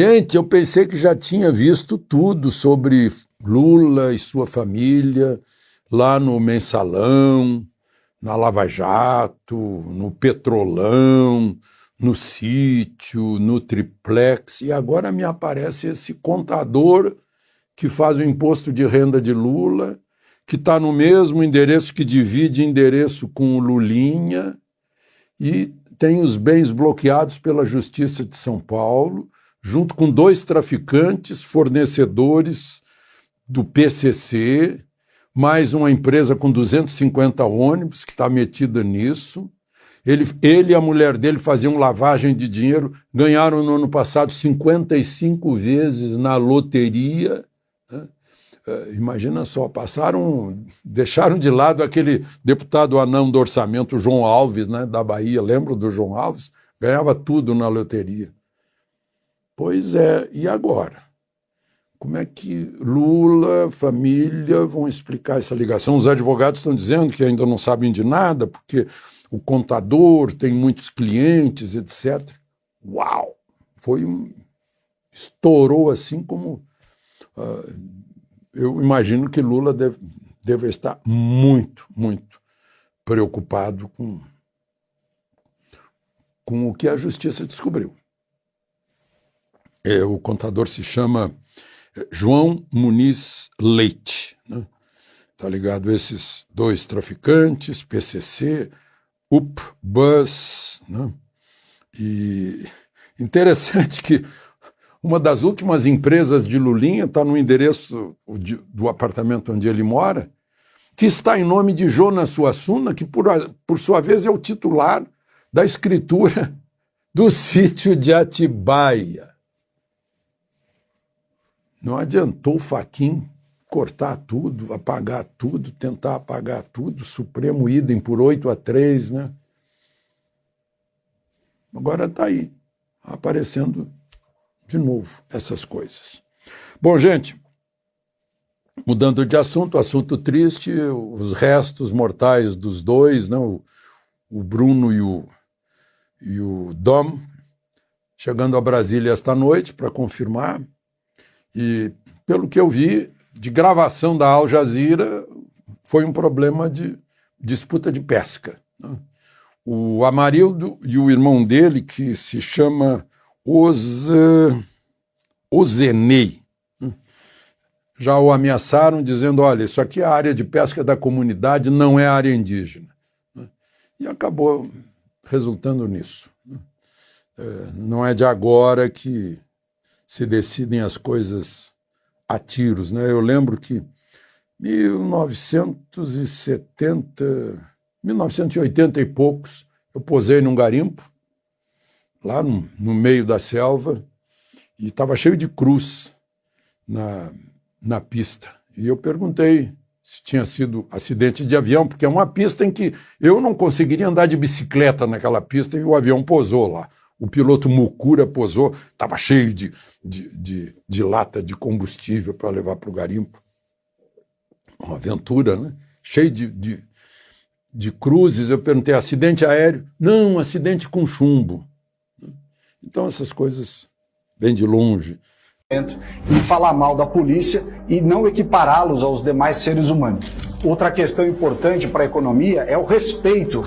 Gente, eu pensei que já tinha visto tudo sobre Lula e sua família lá no Mensalão, na Lava Jato, no Petrolão, no Sítio, no Triplex, e agora me aparece esse contador que faz o imposto de renda de Lula, que está no mesmo endereço, que divide endereço com o Lulinha, e tem os bens bloqueados pela Justiça de São Paulo, junto com 2 traficantes, fornecedores do PCC, mais uma empresa com 250 ônibus que está metida nisso. Ele e a mulher dele faziam lavagem de dinheiro, ganharam no ano passado 55 vezes na loteria. Né? Imagina só, deixaram de lado aquele deputado anão do orçamento, João Alves, né, da Bahia, lembra do João Alves? Ganhava tudo na loteria. Pois é, e agora? Como é que Lula, família, vão explicar essa ligação? Os advogados estão dizendo que ainda não sabem de nada, porque o contador tem muitos clientes, etc. Uau! Estourou assim como... eu imagino que Lula deve estar muito, muito preocupado com o que a justiça descobriu. O contador se chama João Muniz Leite, né? Tá ligado? Esses 2 traficantes, PCC, Bus, né? E interessante que uma das últimas empresas de Lulinha está no endereço do apartamento onde ele mora, que está em nome de Jonas Suassuna, que por sua vez é o titular da escritura do Sítio de Atibaia. Não adiantou o Fachin cortar tudo, apagar tudo, tentar apagar tudo, Supremo idem por 8-3, né? Agora está aí, aparecendo de novo essas coisas. Bom, gente, mudando de assunto triste, os restos mortais dos 2, né? O Bruno e o Dom, chegando a Brasília esta noite para confirmar. E, pelo que eu vi, de gravação da Al Jazeera, foi um problema de disputa de pesca. Né? O Amarildo e o irmão dele, que se chama Ozenei, já o ameaçaram, dizendo, olha, isso aqui é a área de pesca da comunidade, não é área indígena. E acabou resultando nisso. Não é de agora que se decidem as coisas a tiros, né? Eu lembro que 1980 e poucos, eu posei num garimpo, lá no meio da selva, e estava cheio de cruz na pista. E eu perguntei se tinha sido acidente de avião, porque é uma pista em que eu não conseguiria andar de bicicleta naquela pista, e o avião pousou lá. O piloto Mucura posou, estava cheio de lata de combustível para levar para o garimpo. Uma aventura, né? Cheio de cruzes. Eu perguntei, acidente aéreo? Não, acidente com chumbo. Então, essas coisas bem de longe. E falar mal da polícia e não equipará-los aos demais seres humanos. Outra questão importante para a economia é o respeito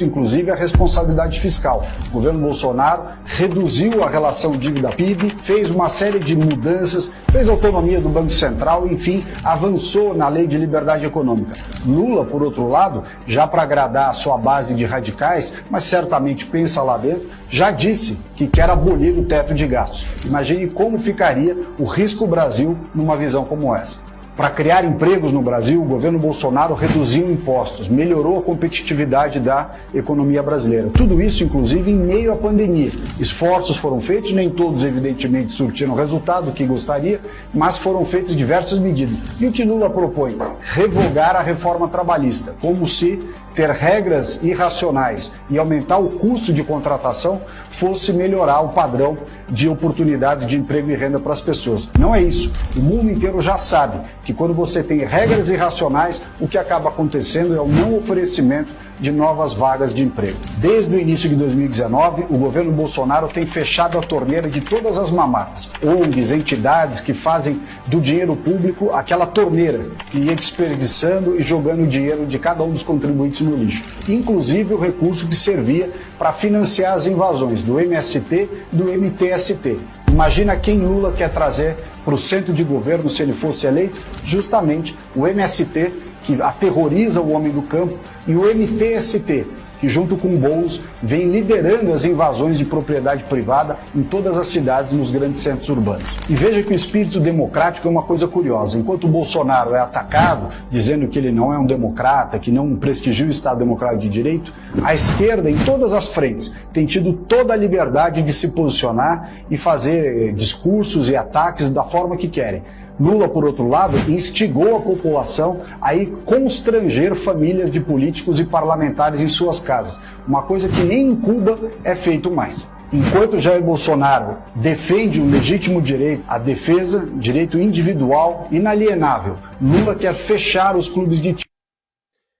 inclusive à responsabilidade fiscal. O governo Bolsonaro reduziu a relação dívida-PIB, fez uma série de mudanças, fez autonomia do Banco Central, enfim, avançou na lei de liberdade econômica. Lula, por outro lado, já para agradar a sua base de radicais, mas certamente pensa lá dentro, já disse que quer abolir o teto de gastos. Imagine como ficaria o risco Brasil numa visão como essa. Para criar empregos no Brasil, o governo Bolsonaro reduziu impostos, melhorou a competitividade da economia brasileira. Tudo isso, inclusive, em meio à pandemia. Esforços foram feitos, nem todos, evidentemente, surtiram o resultado que gostaria, mas foram feitas diversas medidas. E o que Lula propõe? Revogar a reforma trabalhista, como se ter regras irracionais e aumentar o custo de contratação fosse melhorar o padrão de oportunidades de emprego e renda para as pessoas. Não é isso. O mundo inteiro já sabe que quando você tem regras irracionais, o que acaba acontecendo é o não oferecimento de novas vagas de emprego. Desde o início de 2019, o governo Bolsonaro tem fechado a torneira de todas as mamatas, ONGs, entidades que fazem do dinheiro público aquela torneira que ia desperdiçando e jogando o dinheiro de cada um dos contribuintes no lixo. Inclusive o recurso que servia para financiar as invasões do MST e do MTST. Imagina quem Lula quer trazer para o centro de governo se ele fosse eleito? Justamente o MST, que aterroriza o homem do campo, e o MTST, que junto com o Boulos vem liderando as invasões de propriedade privada em todas as cidades nos grandes centros urbanos. E veja que o espírito democrático é uma coisa curiosa. Enquanto o Bolsonaro é atacado, dizendo que ele não é um democrata, que não prestigia o Estado Democrático de Direito, a esquerda, em todas as frentes, tem tido toda a liberdade de se posicionar e fazer discursos e ataques da forma que querem. Lula, por outro lado, instigou a população a ir constranger famílias de políticos e parlamentares em suas casas, uma coisa que nem em Cuba é feito mais. Enquanto Jair Bolsonaro defende o legítimo direito à defesa, direito individual inalienável, Lula quer fechar os clubes de tiro.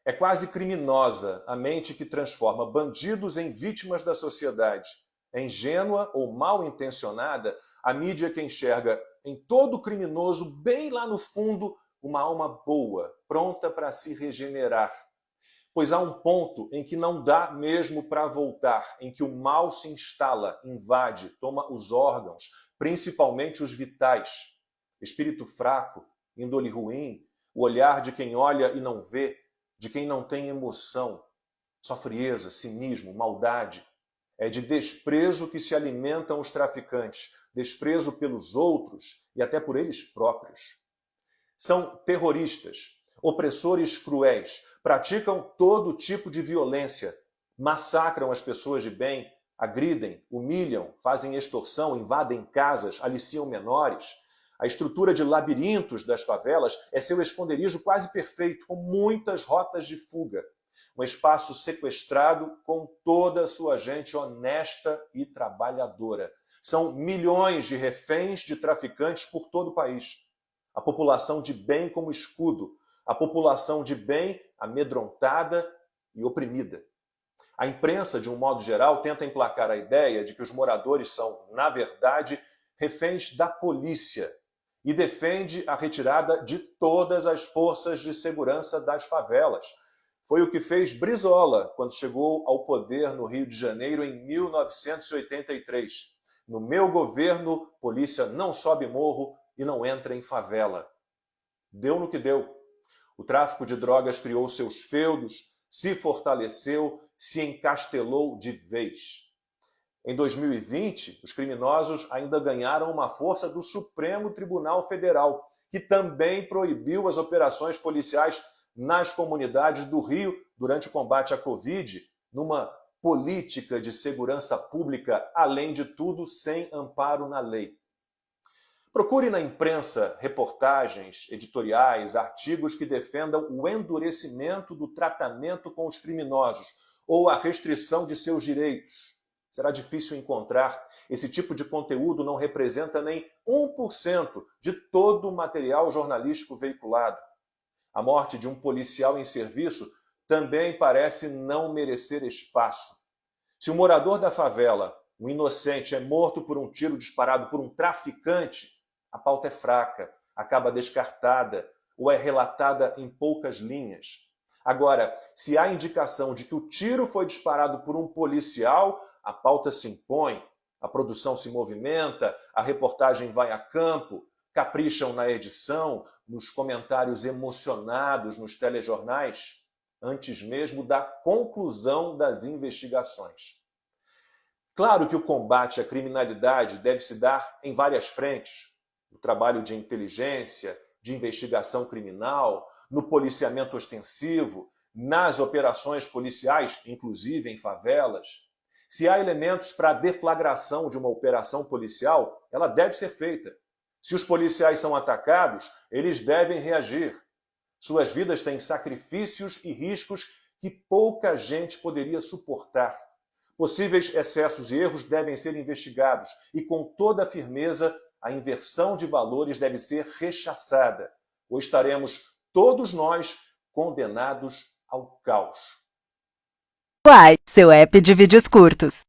É quase criminosa a mente que transforma bandidos em vítimas da sociedade. É ingênua ou mal intencionada a mídia que enxerga em todo criminoso, bem lá no fundo, uma alma boa, pronta para se regenerar. Pois há um ponto em que não dá mesmo para voltar, em que o mal se instala, invade, toma os órgãos, principalmente os vitais. Espírito fraco, índole ruim, o olhar de quem olha e não vê, de quem não tem emoção, só frieza, cinismo, maldade. É de desprezo que se alimentam os traficantes, desprezo pelos outros e até por eles próprios. São terroristas, opressores cruéis, praticam todo tipo de violência, massacram as pessoas de bem, agridem, humilham, fazem extorsão, invadem casas, aliciam menores. A estrutura de labirintos das favelas é seu esconderijo quase perfeito, com muitas rotas de fuga. Um espaço sequestrado com toda a sua gente honesta e trabalhadora. São milhões de reféns de traficantes por todo o país. A população de bem como escudo. A população de bem amedrontada e oprimida. A imprensa, de um modo geral, tenta emplacar a ideia de que os moradores são, na verdade, reféns da polícia e defende a retirada de todas as forças de segurança das favelas. Foi o que fez Brizola quando chegou ao poder no Rio de Janeiro em 1983. No meu governo, polícia não sobe morro e não entra em favela. Deu no que deu. O tráfico de drogas criou seus feudos, se fortaleceu, se encastelou de vez. Em 2020, os criminosos ainda ganharam uma força do Supremo Tribunal Federal, que também proibiu as operações policiais nas comunidades do Rio durante o combate à Covid, numa política de segurança pública, além de tudo, sem amparo na lei. Procure na imprensa reportagens, editoriais, artigos que defendam o endurecimento do tratamento com os criminosos ou a restrição de seus direitos. Será difícil encontrar. Esse tipo de conteúdo não representa nem 1% de todo o material jornalístico veiculado. A morte de um policial em serviço também parece não merecer espaço. Se um morador da favela, um inocente, é morto por um tiro disparado por um traficante, a pauta é fraca, acaba descartada ou é relatada em poucas linhas. Agora, se há indicação de que o tiro foi disparado por um policial, a pauta se impõe, a produção se movimenta, a reportagem vai a campo, capricham na edição, nos comentários emocionados nos telejornais, antes mesmo da conclusão das investigações. Claro que o combate à criminalidade deve se dar em várias frentes. No trabalho de inteligência, de investigação criminal, no policiamento ostensivo, nas operações policiais, inclusive em favelas. Se há elementos para a deflagração de uma operação policial, ela deve ser feita. Se os policiais são atacados, eles devem reagir. Suas vidas têm sacrifícios e riscos que pouca gente poderia suportar. Possíveis excessos e erros devem ser investigados e, com toda a firmeza, a inversão de valores deve ser rechaçada, ou estaremos todos nós condenados ao caos. Quai, seu app de vídeos curtos.